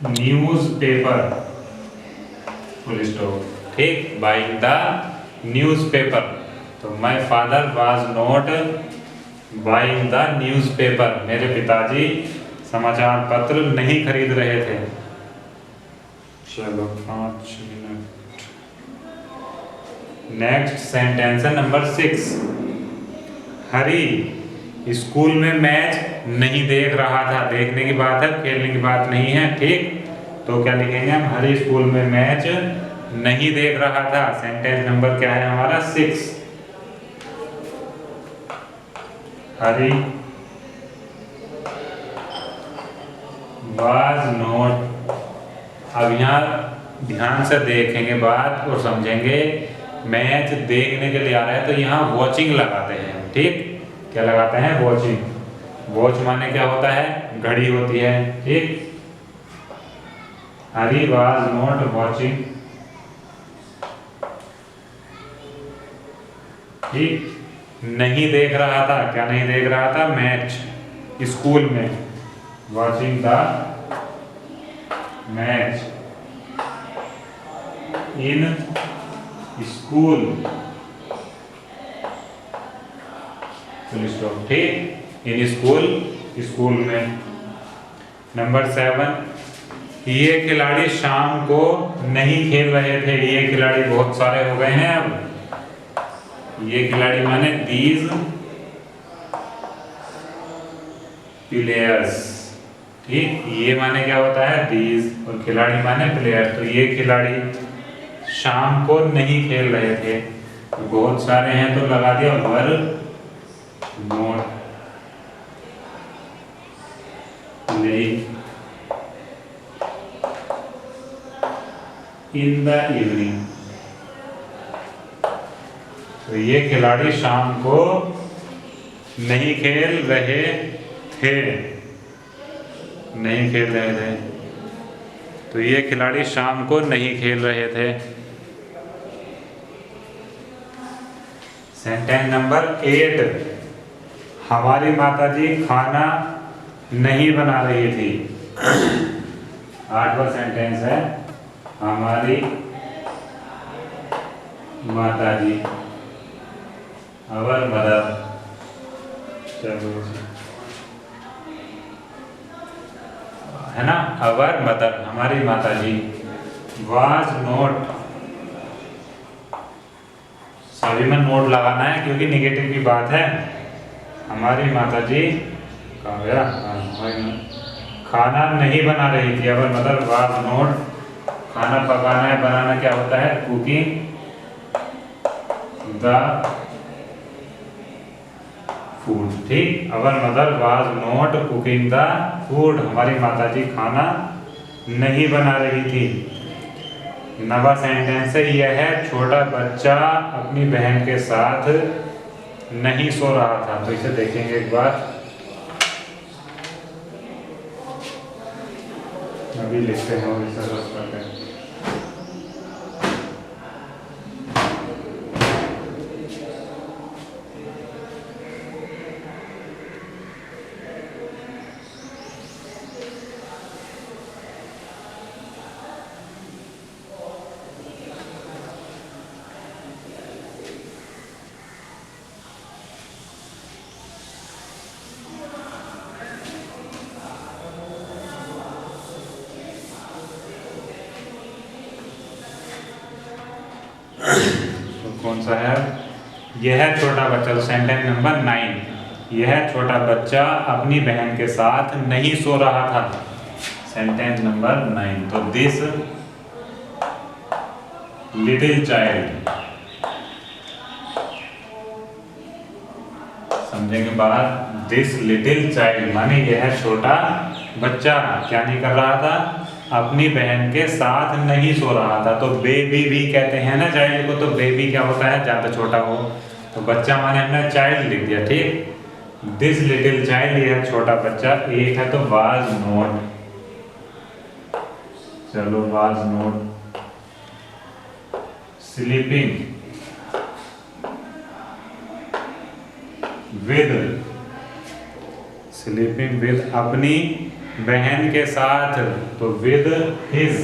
News paper, full stop. ठीक, buying the news paper. तो my father was not buying the news paper, मेरे पिताजी समाचार पत्र नहीं खरीद रहे थे। चलो 5 मिनट। नेक्स्ट सेंटेंस है नंबर 6। हरी स्कूल में मैच नहीं देख रहा था। देखने की बात है, खेलने की बात नहीं है। ठीक, तो क्या लिखेंगे हम? हरी स्कूल में मैच नहीं देख रहा था। सेंटेंस नंबर क्या है हमारा? 6। हरी वाज नॉट। अब यहाँ ध्यान से देखेंगे बात और समझेंगे। मैच देखने के लिए आ रहा है तो यहाँ वॉचिंग लगाते हैं। ठीक, क्या लगाते हैं? वॉचिंग। वॉच माने क्या होता है? घड़ी होती है। ठीक, हरी वाज नॉट वॉचिंग। ठीक, नहीं देख रहा था। क्या नहीं देख रहा था? मैच स्कूल में। Watching the match in school. ठीक, इन स्कूल, स्कूल में। नंबर 7। ये खिलाड़ी शाम को नहीं खेल रहे थे। ये खिलाड़ी बहुत सारे हो गए हैं अब। ये खिलाड़ी माने दीज प्लेयर्स। ठीक, ये माने क्या होता है? दीज, और खिलाड़ी माने प्लेयर। तो ये खिलाड़ी शाम को नहीं खेल रहे थे। तो बहुत सारे हैं तो लगा दिया were not playing in the evening. तो ये खिलाड़ी शाम को नहीं खेल रहे थे। नहीं खेल रहे थे। तो ये खिलाड़ी शाम को नहीं खेल रहे थे। Sentence number 8। हमारी माताजी खाना नहीं बना रही थी। 8वां सेंटेंस है हमारी माताजी, अवर मदर। चलो है ना, अवर मदर, हमारी माताजी। वाज नॉट, सभी में नोट लगाना है क्योंकि निगेटिव की बात है। हमारी माताजी कहाँ गया? खाना नहीं बना रही थी। Our mother was not. खाना पकाना है, बनाना क्या होता है? Cooking the food. ठीक, our mother was not cooking the food. हमारी माताजी खाना नहीं बना रही थी। नवा सेंटेंस है यह है छोटा बच्चा अपनी बहन के साथ नहीं सो रहा था। तो इसे देखेंगे एक बार। अभी लिखते हैं और इसे रस करते हैं। तो कौन सा है? यह छोटा बच्चा। तो सेंटेंस नंबर 9। यह छोटा बच्चा अपनी बहन के साथ नहीं सो रहा था। Sentence number 9। तो दिस लिटिल चाइल्ड, समझेंगे बात। दिस लिटिल चाइल्ड माने यह छोटा बच्चा क्या नहीं कर रहा था? अपनी बहन के साथ नहीं सो रहा था। तो बेबी भी कहते हैं ना चाइल्ड को। तो बेबी क्या होता है? ज्यादा छोटा हो। तो बच्चा माने हमने चाइल्ड लिख दिया। ठीक, दिस लिटिल चाइल्ड, यह छोटा बच्चा। एक है तो वाज नॉट। चलो, was not sleeping with, sleeping with अपनी बहन के साथ, तो विद हिज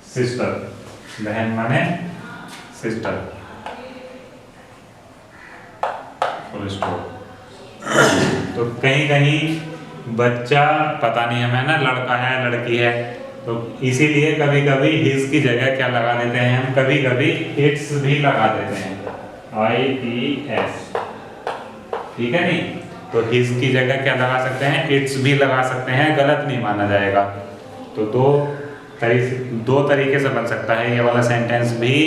सिस्टर, बहन माने सिस्टर, फुल स्टॉप। तो कहीं कहीं बच्चा पता नहीं हमें ना लड़का है लड़की है, तो इसीलिए कभी कभी हिज की जगह क्या लगा देते हैं हम, कभी कभी इट्स भी लगा देते हैं, IES, ठीक है नहीं। तो हिज की जगह क्या लगा सकते हैं, इट्स भी लगा सकते हैं, गलत नहीं माना जाएगा। तो दो तरीके से बन सकता है ये वाला सेंटेंस भी,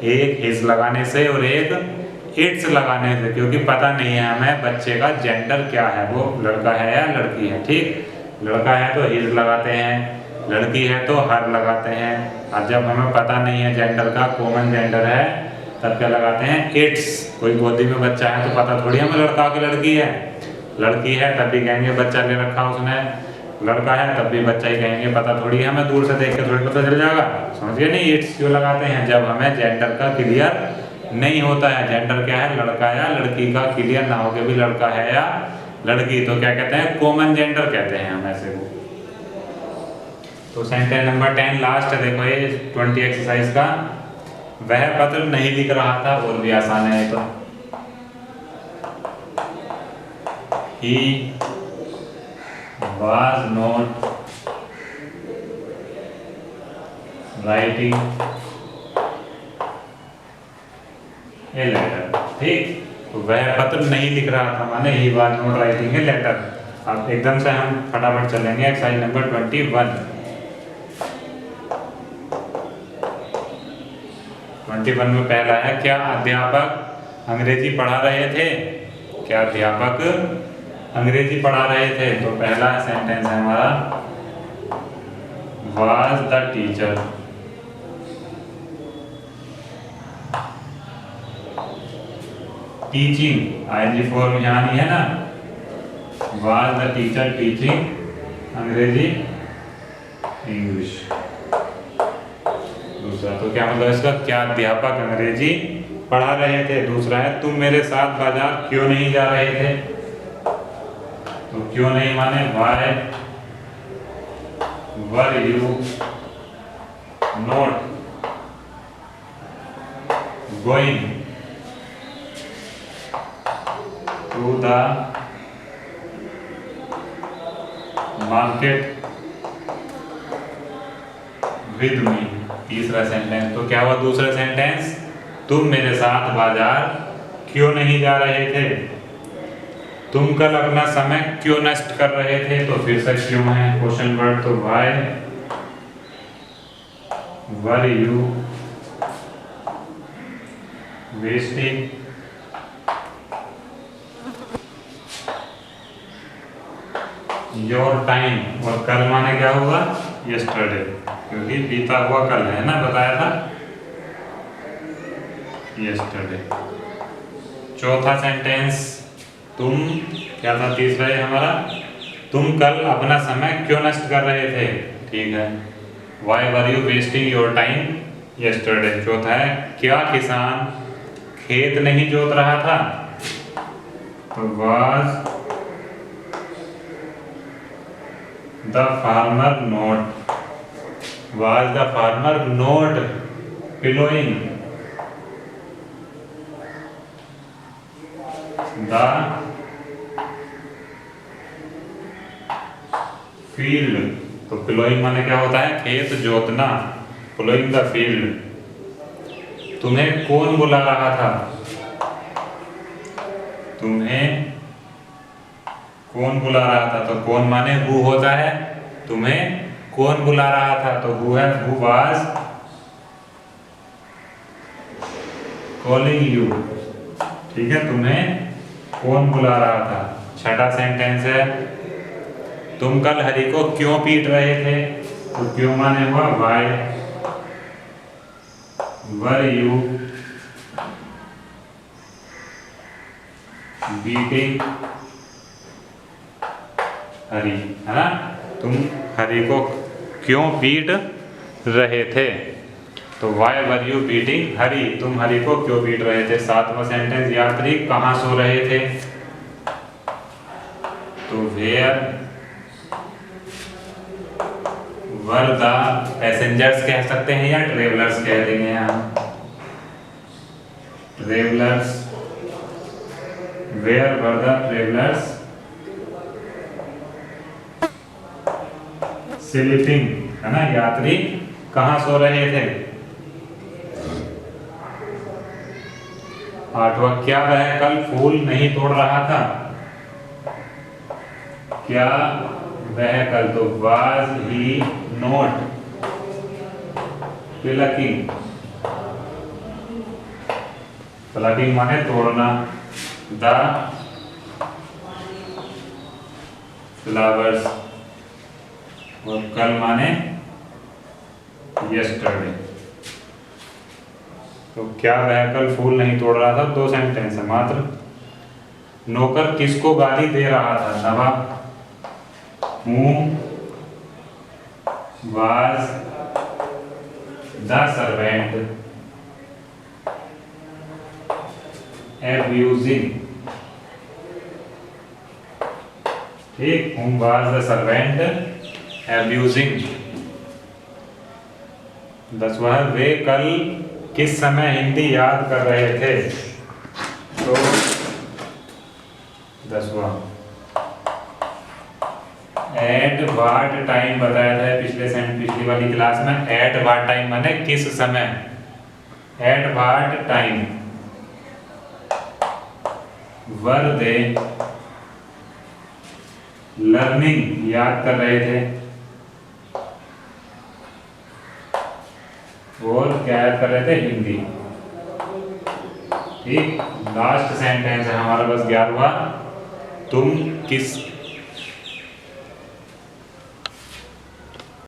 एक हिज लगाने से और एक इट्स लगाने से, क्योंकि पता नहीं है हमें बच्चे का जेंडर क्या है, वो लड़का है या लड़की है। ठीक, लड़का है तो हिज लगाते हैं, लड़की है तो हर लगाते हैं, और जब हमें पता नहीं है जेंडर का, कॉमन जेंडर है, तब क्या लगाते हैं, इट्स। कोई गोदी में बच्चा है तो पता थोड़ी हमें लड़का की लड़की है, लड़की है तब भी कहेंगे बच्चा ले रखा उसने, लड़का है तब भी बच्चा ही कहेंगे, पता थोड़ी है, हमें दूर से देख के थोड़ी पता चल जाएगा, समझ गए नहीं। इट्स क्यों लगाते हैं, जब हमें जेंडर का क्लियर नहीं होता है, जेंडर क्या है, लड़का या लड़की का क्लियर ना हो के भी लड़का है या लड़की, तो क्या कहते हैं, कॉमन जेंडर कहते हैं हम ऐसे को। तो सेंटेंस नंबर 10 लास्ट है, देखो ये 20 एक्सरसाइज का। वह पत्र नहीं लिख रहा था, और भी आसान है तो, he was not writing a letter, ठीक। तो वह पत्र नहीं लिख रहा था माने he was not writing a letter। अब एकदम से हम फटाफट चलेंगे एक्सरसाइज नंबर 21। 21 में पहला है, क्या अध्यापक अंग्रेजी पढ़ा रहे थे, क्या अध्यापक अंग्रेजी पढ़ा रहे थे। तो पहला सेंटेंस है हमारा, was the teacher teaching, ING form यहाँ नहीं है ना, was the teacher teaching अंग्रेजी इंग्लिश। दूसरा तो क्या मतलब इसका, क्या अध्यापक अंग्रेजी पढ़ा रहे थे। दूसरा है, तुम मेरे साथ बाजार क्यों नहीं जा रहे थे। तो क्यों नहीं माने why were you not going to the market with me। तीसरा सेंटेंस, तो क्या हुआ दूसरा सेंटेंस, तुम मेरे साथ बाजार क्यों नहीं जा रहे थे। तुम कल अपना समय क्यों नष्ट कर रहे थे। तो फिर से क्यों है क्वेश्चन वर्ड, तो why were you wasting your time। और कल माने क्या होगा, yesterday, क्योंकि बीता हुआ कल है ना, बताया था yesterday। चौथा सेंटेंस, तुम क्या था तीसरा है हमारा, तुम कल अपना समय क्यों नष्ट कर रहे थे, ठीक है। Why were you wasting your time yesterday। चौथा है, क्या किसान खेत नहीं जोत रहा था। तो was the farmer not plowing the field. तो प्लोइंग माने क्या होता है, खेत जोतना, प्लोइंग द फील्ड। तुम्हें कौन बुला रहा था। तुम्हें कौन बुला रहा था, तो कौन माने हु होता है, तुम्हें कौन बुला रहा था, तो हु है, हु वाज कॉलिंग यू, ठीक है। तुम्हें कौन बुला रहा था। छठा सेंटेंस है, तुम कल हरि को क्यों पीट रहे थे। तो क्यों माने हुआ why were you beating Hari, है ना। तुम हरि को क्यों पीट रहे थे। तो why were you beating Hari, तुम हरि को क्यों पीट रहे थे। सातवां सेंटेंस, यात्री कहाँ सो रहे थे। तो वेयर वर द पैसेंजर्स कह सकते हैं या ट्रेवलर्स कह देंगे हम। Travellers, where were the travellers sleeping, है ना, यात्री कहाँ सो रहे थे। आठवां, क्या वह कल फूल नहीं तोड़ रहा था। क्या वह कल, तो was he note plucking, plucking माने तोड़ना, द फ्लावर्स, और कल माने यस्टरडे। तो क्या वह कल फूल नहीं तोड़ रहा था, 2 सेंटेंस है मात्र। नौकर किसको गाली दे रहा था, नवाब, whom was the servant abusing, ठीक, whom was the servant abusing। 10वां, वे कल किस समय हिंदी याद कर रहे थे। तो 10वां, एट वाट टाइम बताया था पिछली वाली क्लास में। एट वाट टाइम माने किस समय, at what time were they learning, याद कर रहे थे, और क्या याद कर रहे थे, हिंदी। ठीक, लास्ट सेंटेंस है हमारा बस 11वां, तुम किस